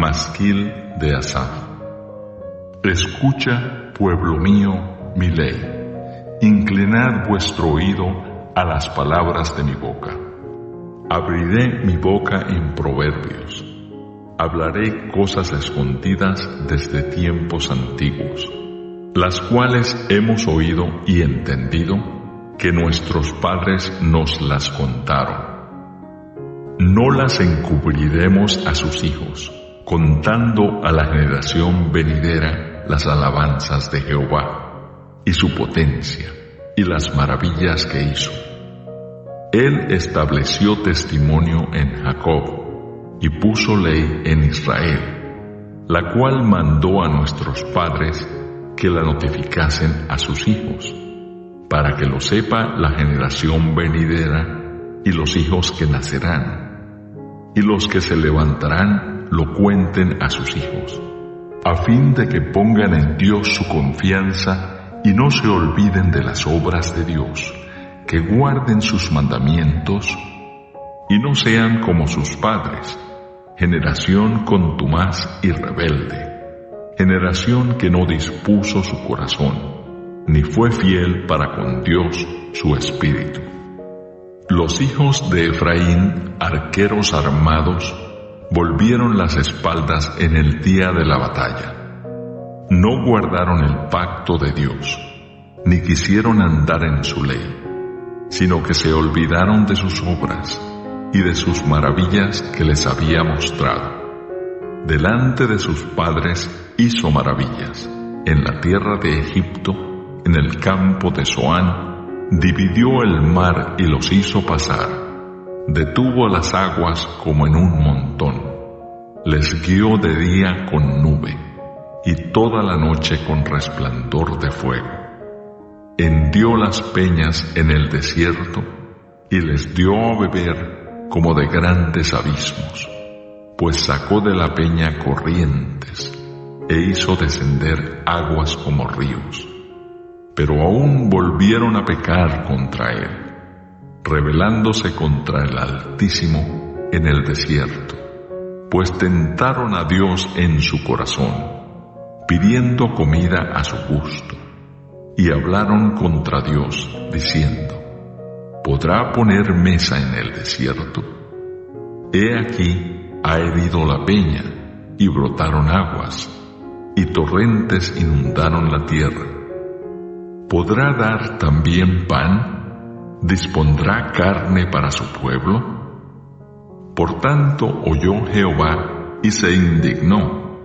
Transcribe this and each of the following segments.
Masquil de Asaf. Escucha, pueblo mío, mi ley. Inclinad vuestro oído a las palabras de mi boca. Abriré mi boca en proverbios. Hablaré cosas escondidas desde tiempos antiguos, las cuales hemos oído y entendido, que nuestros padres nos las contaron. No las encubriremos a sus hijos, contando a la generación venidera las alabanzas de Jehová, y su potencia, y las maravillas que hizo. Él estableció testimonio en Jacob, y puso ley en Israel, la cual mandó a nuestros padres que la notificasen a sus hijos, para que lo sepa la generación venidera y los hijos que nacerán, y los que se levantarán lo cuenten a sus hijos, a fin de que pongan en Dios su confianza y no se olviden de las obras de Dios, que guarden sus mandamientos y no sean como sus padres, generación contumaz y rebelde, generación que no dispuso su corazón, ni fue fiel para con Dios su espíritu. Los hijos de Efraín, arqueros armados, volvieron las espaldas en el día de la batalla. No guardaron el pacto de Dios, ni quisieron andar en su ley, sino que se olvidaron de sus obras y de sus maravillas que les había mostrado. Delante de sus padres hizo maravillas, en la tierra de Egipto, en el campo de Zoán, dividió el mar y los hizo pasar, detuvo las aguas como en un montón, les guió de día con nube, y toda la noche con resplandor de fuego. Hendió las peñas en el desierto, y les dio a beber como de grandes abismos, pues sacó de la peña corrientes, e hizo descender aguas como ríos. Pero aún volvieron a pecar contra él, rebelándose contra el Altísimo en el desierto, pues tentaron a Dios en su corazón, pidiendo comida a su gusto, y hablaron contra Dios, diciendo: ¿podrá poner mesa en el desierto? He aquí ha herido la peña, y brotaron aguas, y torrentes inundaron la tierra. ¿Podrá dar también pan? ¿Dispondrá carne para su pueblo? Por tanto oyó Jehová y se indignó.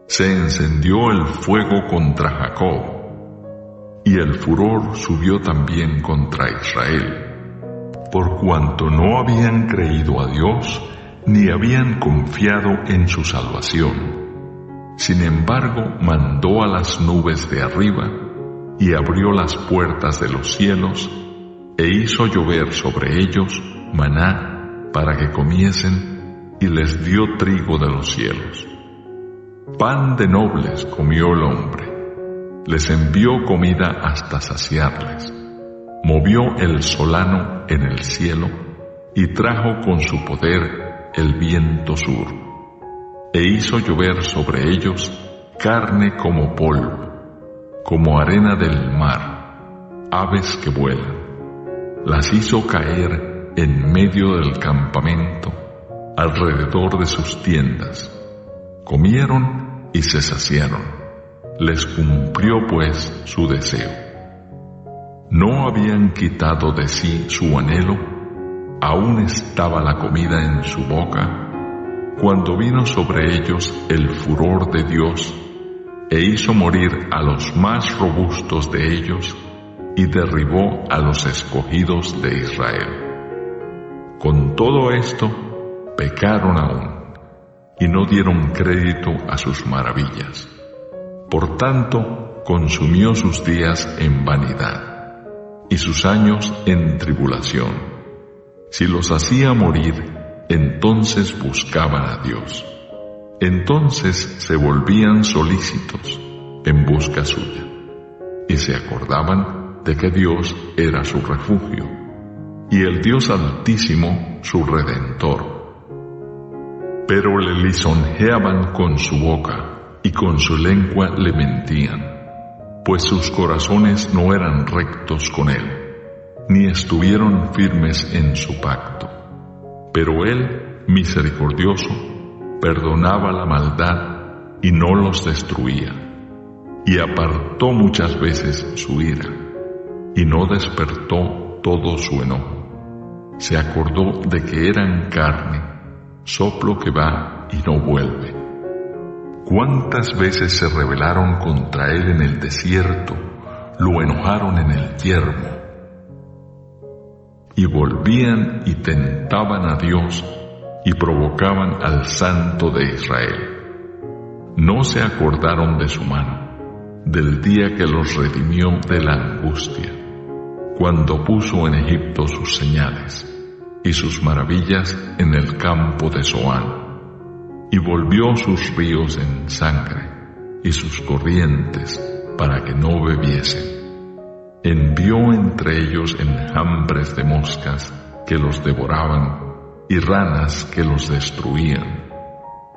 Se encendió el fuego contra Jacob, y el furor subió también contra Israel, por cuanto no habían creído a Dios, ni habían confiado en su salvación. Sin embargo, mandó a las nubes de arriba, y abrió las puertas de los cielos, e hizo llover sobre ellos maná para que comiesen, y les dio trigo de los cielos. Pan de nobles comió el hombre, les envió comida hasta saciarles. Movió el solano en el cielo, y trajo con su poder el viento sur, e hizo llover sobre ellos carne como polvo, como arena del mar, aves que vuelan. Las hizo caer en medio del campamento, alrededor de sus tiendas. Comieron y se saciaron. Les cumplió pues su deseo. No habían quitado de sí su anhelo, aún estaba la comida en su boca, cuando vino sobre ellos el furor de Dios, e hizo morir a los más robustos de ellos, y derribó a los escogidos de Israel. Con todo esto, pecaron aún, y no dieron crédito a sus maravillas. Por tanto, consumió sus días en vanidad, y sus años en tribulación. Si los hacía morir, entonces buscaban a Dios. Entonces se volvían solícitos en busca suya, y se acordaban de que Dios era su refugio, y el Dios Altísimo su Redentor. Pero le lisonjeaban con su boca y con su lengua le mentían, pues sus corazones no eran rectos con él, ni estuvieron firmes en su pacto. Pero él, misericordioso, perdonaba la maldad y no los destruía, y apartó muchas veces su ira, y no despertó todo su enojo. Se acordó de que eran carne, soplo que va y no vuelve. ¿Cuántas veces se rebelaron contra él en el desierto, lo enojaron en el yermo? Y volvían y tentaban a Dios y provocaban al Santo de Israel. No se acordaron de su mano, del día que los redimió de la angustia, cuando puso en Egipto sus señales y sus maravillas en el campo de Zoán, y volvió sus ríos en sangre y sus corrientes para que no bebiesen. Envió entre ellos enjambres de moscas que los devoraban y ranas que los destruían.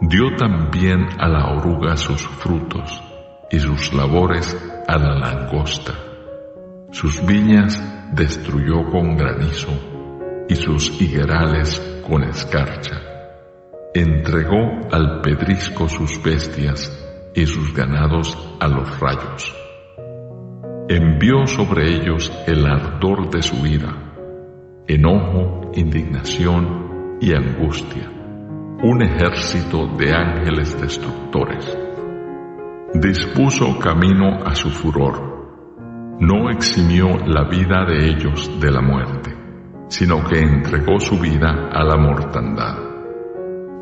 Dio también a la oruga sus frutos y sus labores a la langosta. Sus viñas destruyó con granizo y sus higuerales con escarcha. Entregó al pedrisco sus bestias y sus ganados a los rayos. Envió sobre ellos el ardor de su ira, enojo, indignación y angustia, un ejército de ángeles destructores. Dispuso camino a su furor, no eximió la vida de ellos de la muerte, sino que entregó su vida a la mortandad.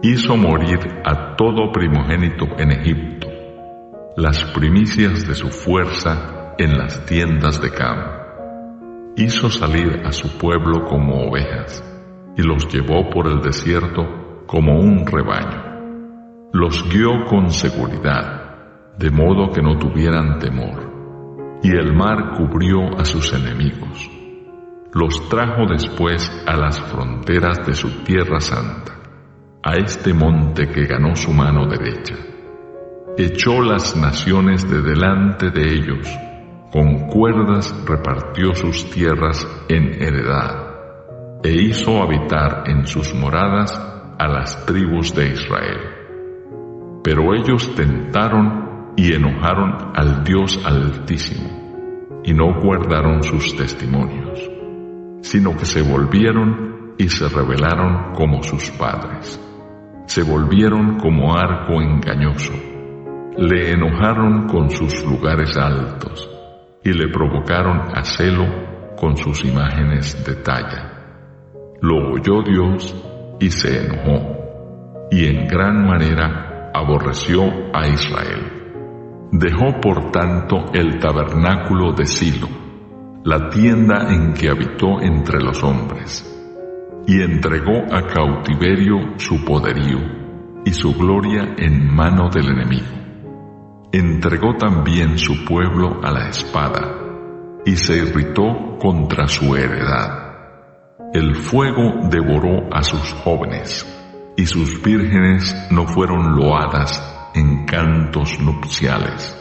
Hizo morir a todo primogénito en Egipto, las primicias de su fuerza en las tiendas de Cam. Hizo salir a su pueblo como ovejas, y los llevó por el desierto como un rebaño. Los guió con seguridad, de modo que no tuvieran temor, y el mar cubrió a sus enemigos. Los trajo después a las fronteras de su tierra santa, a este monte que ganó su mano derecha. Echó las naciones de delante de ellos, con cuerdas repartió sus tierras en heredad, e hizo habitar en sus moradas a las tribus de Israel. Pero ellos tentaron y enojaron al Dios Altísimo, y no guardaron sus testimonios, sino que se volvieron y se rebelaron como sus padres. Se volvieron como arco engañoso, le enojaron con sus lugares altos, y le provocaron a celo con sus imágenes de talla. Lo oyó Dios y se enojó, y en gran manera aborreció a Israel. Dejó por tanto el tabernáculo de Silo, la tienda en que habitó entre los hombres, y entregó a cautiverio su poderío y su gloria en mano del enemigo. Entregó también su pueblo a la espada, y se irritó contra su heredad. El fuego devoró a sus jóvenes, y sus vírgenes no fueron loadas en cantos nupciales.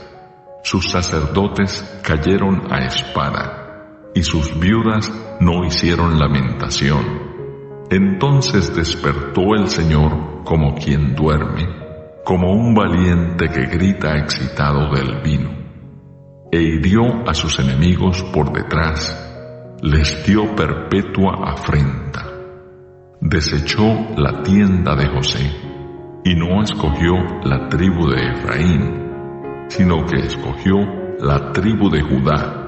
Sus sacerdotes cayeron a espada, y sus viudas no hicieron lamentación. Entonces despertó el Señor como quien duerme, como un valiente que grita excitado del vino, e hirió a sus enemigos por detrás, les dio perpetua afrenta. Desechó la tienda de José, y no escogió la tribu de Efraín, sino que escogió la tribu de Judá,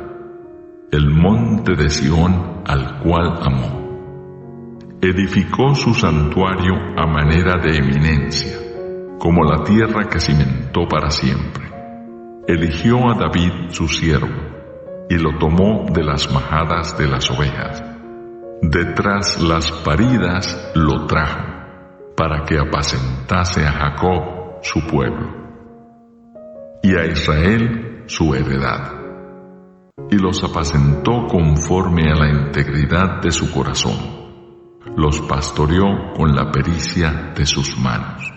el monte de Sión al cual amó. Edificó su santuario a manera de eminencia, como la tierra que cimentó para siempre. Eligió a David su siervo, y lo tomó de las majadas de las ovejas. Detrás las paridas lo trajo, para que apacentase a Jacob su pueblo, y a Israel su heredad. Y los apacentó conforme a la integridad de su corazón. los pastoreó con la pericia de sus manos.